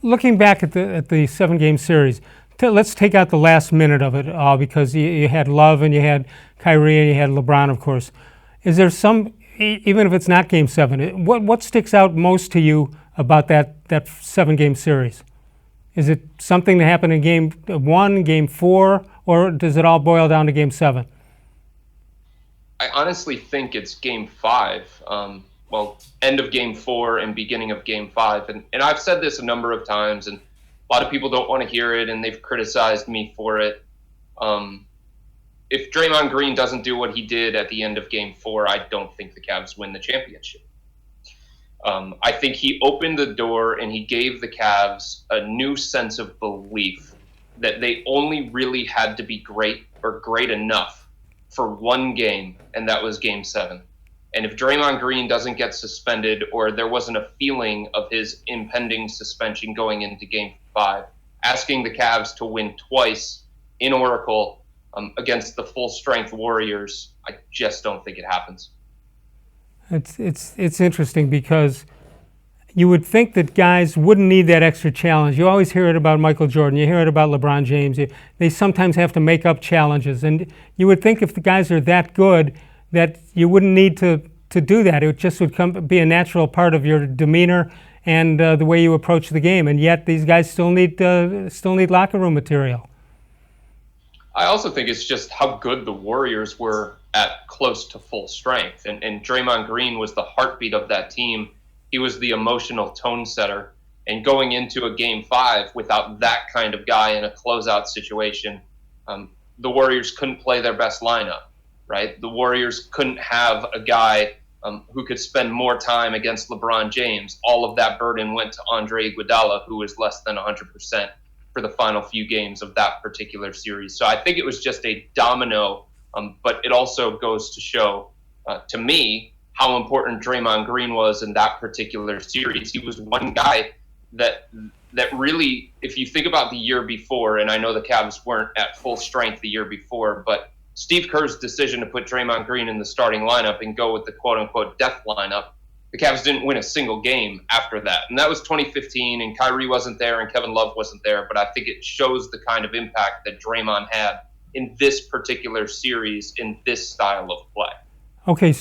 looking back at the 7-game series, let's take out the last minute of it because you had Love and you had Kyrie and you had LeBron, of course. Is there some, even if it's not Game 7, what sticks out most to you about that 7-game series? Is it something that happened in Game 1, Game 4, or does it all boil down to Game 7? I honestly think it's Game 5. End of Game 4 and beginning of Game 5. And I've said this a number of times, and a lot of people don't want to hear it, and they've criticized me for it. If Draymond Green doesn't do what he did at the end of Game 4, I don't think the Cavs win the championship. I think he opened the door and he gave the Cavs a new sense of belief that they only really had to be great or great enough for one game, and that was Game 7. And if Draymond Green doesn't get suspended, or there wasn't a feeling of his impending suspension going into Game 5, asking the Cavs to win twice in Oracle against the full-strength Warriors, I just don't think it happens. It's interesting because you would think that guys wouldn't need that extra challenge. You always hear it about Michael Jordan. You hear it about LeBron James. They sometimes have to make up challenges. And you would think if the guys are that good that you wouldn't need to do that. It just would be a natural part of your demeanor and the way you approach the game. And yet these guys still need locker room material. I also think it's just how good the Warriors were at close to full strength. And Draymond Green was the heartbeat of that team. He was the emotional tone setter. And going into a Game 5 without that kind of guy in a closeout situation, the Warriors couldn't play their best lineup, right? The Warriors couldn't have a guy who could spend more time against LeBron James. All of that burden went to Andre Iguodala, who was less than 100% for the final few games of that particular series. So I think it was just a domino, but it also goes to show, to me, how important Draymond Green was in that particular series. He was one guy that really, if you think about the year before, and I know the Cavs weren't at full strength the year before, but Steve Kerr's decision to put Draymond Green in the starting lineup and go with the quote-unquote death lineup, the Cavs didn't win a single game after that. And that was 2015, and Kyrie wasn't there and Kevin Love wasn't there, but I think it shows the kind of impact that Draymond had in this particular series, in this style of play. Okay.